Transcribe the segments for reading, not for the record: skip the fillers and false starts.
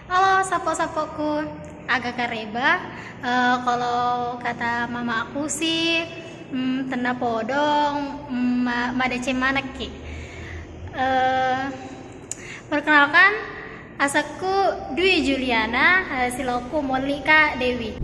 Halo sapo-sapoku, agak kareba. Kalau kata mama aku sih, tenda podong, madece manaki. Perkenalkan, asaku Dwi Juliana, siloku Molika Dewi.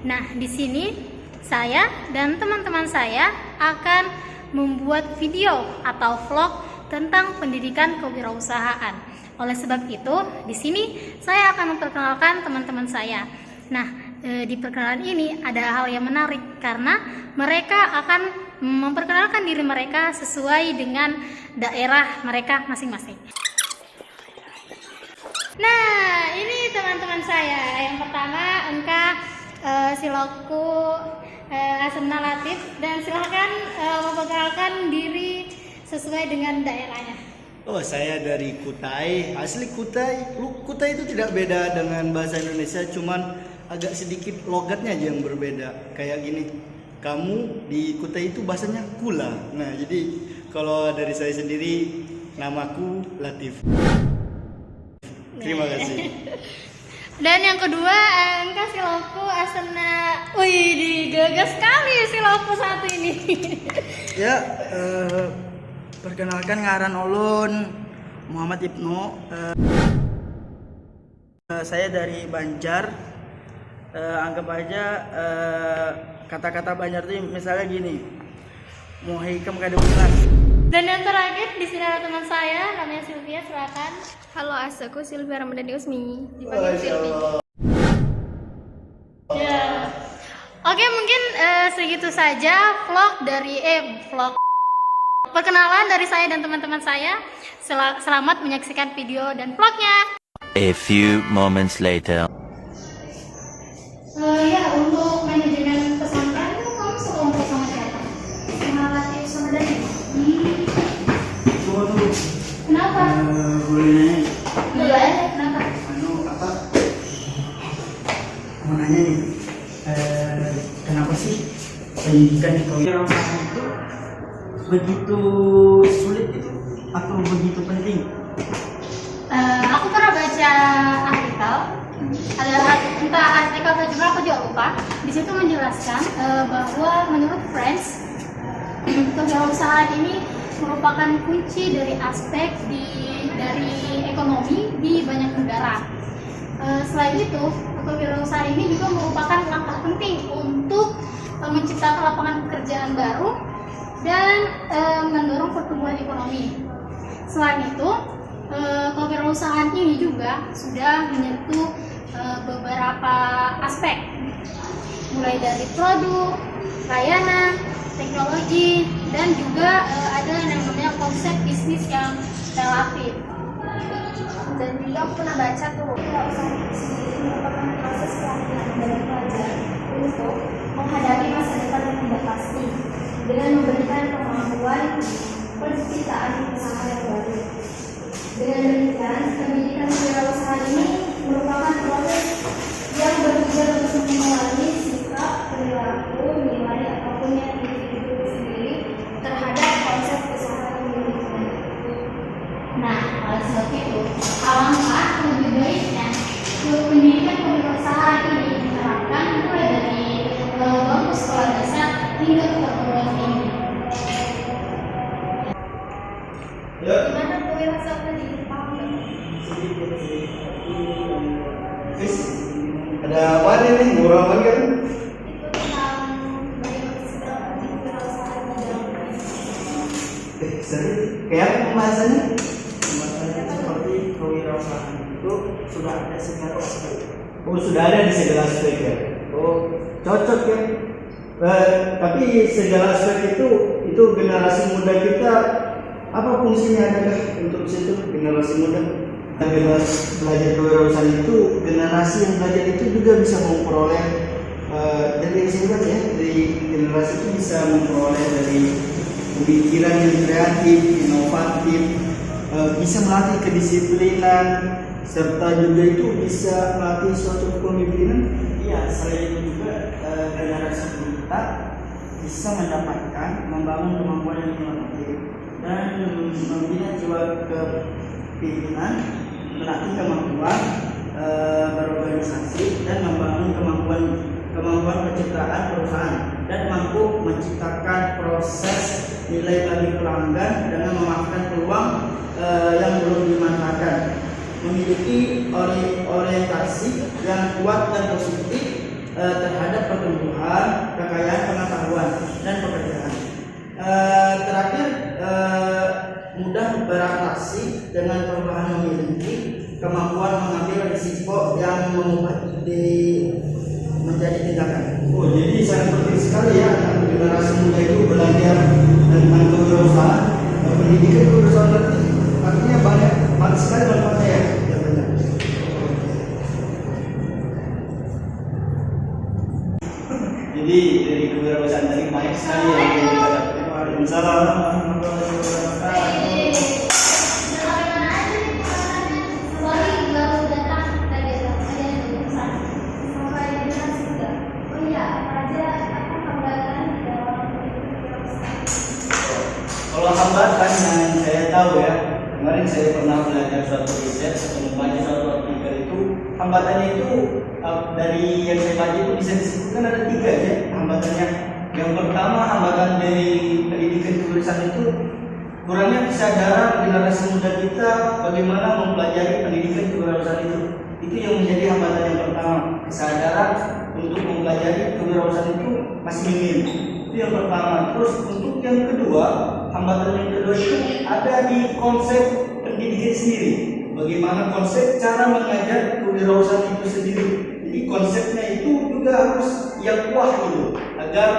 Nah, di sini saya dan teman-teman saya akan membuat video atau vlog tentang pendidikan kewirausahaan. Oleh sebab itu, di sini saya akan memperkenalkan teman-teman saya. Nah, di perkenalan ini ada hal yang menarik karena mereka akan memperkenalkan diri mereka sesuai dengan daerah mereka masing-masing. Nah, ini teman-teman saya. Yang pertama, siloku Asena Latif, dan silahkan memperkenalkan diri sesuai dengan daerahnya. Oh, saya dari Kutai, asli Kutai. Kutai itu tidak beda dengan bahasa Indonesia, cuman agak sedikit logatnya aja yang berbeda. Kayak gini, kamu di Kutai itu bahasanya kula. Nah, jadi kalau dari saya sendiri, namaku Latif. Terima kasih. Dan yang kedua, siloku Asena. Wih, digagas sekali siloku satu ini. Ya, perkenalkan ngaran ulun Muhammad Ibnu. Saya dari Banjar. Anggap aja kata-kata Banjar itu misalnya gini, mau hikam kada bukan. Dan yang terakhir di sini ada teman saya, namanya Sylvia. Silakan. Halo, aku Sylvia Ramadhani Usmi, dipanggil Sylvie. Ya. Oke, mungkin segitu saja vlog perkenalan dari saya dan teman-teman saya. Selamat menyaksikan video dan vlognya. A few moments later. Ya, untuk manajemen pesantren itu kamu sekelompok sama siapa? Sama Latif sama Dani? Tunggu. Kenapa? Boleh Boleh, kenapa? apa? Mau nanya nih, kenapa sih pendidikan di kewirausahaan itu begitu sulit itu atau begitu penting? Aku pernah baca artikel, entah artikel atau jurnal, aku juga lupa. Di situ menjelaskan bahwa menurut Friends, kewirausahaan ini merupakan kunci dari aspek dari ekonomi di banyak negara. Selain itu, kewirausahaan ini juga merupakan langkah penting untuk menciptakan lapangan pekerjaan baru dan mendorong pertumbuhan ekonomi. Selain itu, kewirausahaan ini juga sudah menyentuh beberapa aspek, mulai dari produk, layanan, teknologi, dan juga ada yang namanya konsep bisnis yang relatif. Dan juga aku pernah baca tuh, kewirausahaan itu sendiri merupakan proses pelatihan dari pelajar untuk menghadapi masa depan yang tidak pasti dengan memberikan kemampuan penciptaan usaha yang baru. Dengan demikian, pendidikan kewirausahaan ini merupakan proses yang bertujuan untuk mengurangi sikap, perilaku, nilai ataupun yang individu sendiri terhadap konsep usaha yang dimiliki. Nah, oleh sebab itu, alangkah lebih baiknya pendidikan kewirausahaan ini diterapkan mulai dari bangku sekolah dasar hingga ke perguruan tinggi. Ya. Gimana kewirausahaan di Jepang? Ada apa nih? Murahan kan? Itu tentang bagaimana seberapa penting kewirausahaan di dalam Serius? Kayak apa pembahasannya? Pembahasannya seperti kewirausahaan itu sudah ada segala aspek. Oh, sudah ada di segala aspek ya? Oh, cocok ya? Tapi segala aspek itu generasi muda kita, apa fungsinya adakah untuk situ generasi muda? Generasi belajar kewirausahaan itu, generasi yang belajar itu juga bisa memperoleh dari singkat ya, dari generasi itu bisa memperoleh dari pemikiran yang kreatif, inovatif, bisa melatih kedisiplinan, serta juga itu bisa melatih suatu kepemimpinan. Iya, selain itu juga generasi kita bisa mendapatkan membangun kemampuan yang inovatif dan membina jiwa pimpinan, melatih kemampuan berorganisasi, dan membangun kemampuan pencitraan perusahaan, dan mampu menciptakan proses nilai bagi pelanggan dengan memanfaatkan peluang yang belum dimanfaatkan, memiliki orientasi yang kuat dan positif terhadap pertumbuhan, kekayaan pengetahuan, dan pekerjaan. Terakhir, mudah beradaptasi dengan perubahan, memiliki kemampuan mengambil risiko yang mengubah ide menjadi tindakan. Oh, jadi sangat penting sekali ya generasi muda itu belajar tentang kewirausahaan, pendidikan kewirausahaan, artinya banyak sekali manfaatnya ya. Ya benar. Jadi dari kewirausahaan tadi banyak sekali yang kita dapat. Waalaikumsalam warahmatullahi wabarakatuh. Kalau hambatan yang saya tahu ya, kemarin saya pernah belajar suatu riset atau membaca suatu artikel itu, hambatannya itu dari yang saya baca itu bisa disebutkan ada 3 ya hambatannya. Yang pertama, hambatan dari pendidikan kewirausahaan itu kurangnya kesadaran generasi muda kita bagaimana mempelajari pendidikan kewirausahaan itu. Itu yang menjadi hambatan yang pertama, kesadaran untuk mempelajari kewirausahaan itu masih minim. Itu yang pertama. Terus untuk yang kedua, hambatan yang kedua itu ada di konsep pendidikan sendiri. Bagaimana konsep cara mengajar kewirausahaan itu sendiri. Jadi konsepnya itu juga harus yang kuat gitu, agar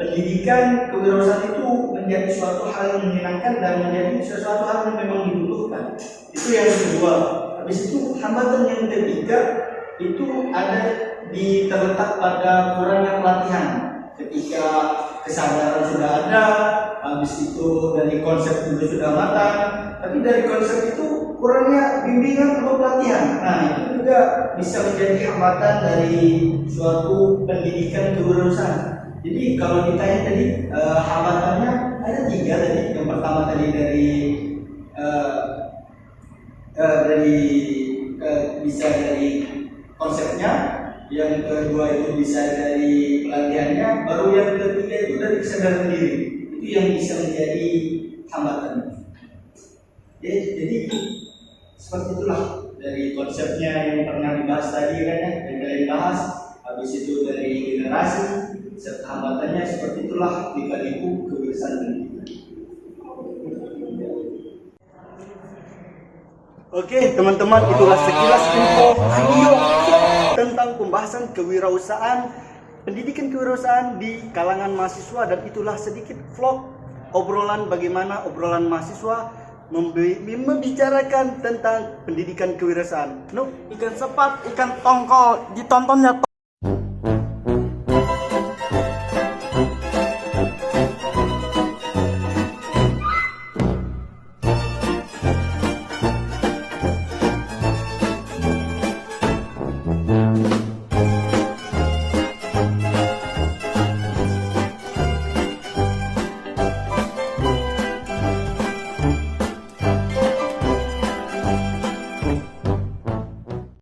pendidikan kewirausahaan itu menjadi suatu hal yang menyenangkan dan menjadi sesuatu hal yang memang dibutuhkan. Itu yang kedua. Habis itu hambatan yang ketiga itu ada terletak pada kurangnya pelatihan. Ketika kesadaran sudah ada, habis itu dari konsep itu sudah matang, tapi dari konsep itu kurangnya bimbingan atau pelatihan. Nah, itu juga bisa menjadi hambatan dari suatu pendidikan kewirausahaan. Jadi kalau ditanya tadi hambatannya ada 3 tadi. Yang pertama tadi bisa dari konsepnya, yang kedua itu bisa dari pelatihannya, baru yang ketiga itu dari kesadaran diri. Itu yang bisa menjadi hambatan. Ya, jadi seperti itulah dari konsepnya yang pernah dibahas tadi kan ya, yang kalian bahas. Habis itu dari generasi, serta hambatannya seperti itulah lika-liku kewirausahaan pendidikan. Oke teman-teman, itulah sekilas info video tentang pembahasan kewirausahaan, pendidikan kewirausahaan di kalangan mahasiswa, dan itulah sedikit vlog obrolan bagaimana obrolan mahasiswa membicarakan tentang pendidikan kewirausahaan. Ikan sepat, ikan tongkol, ditontonnya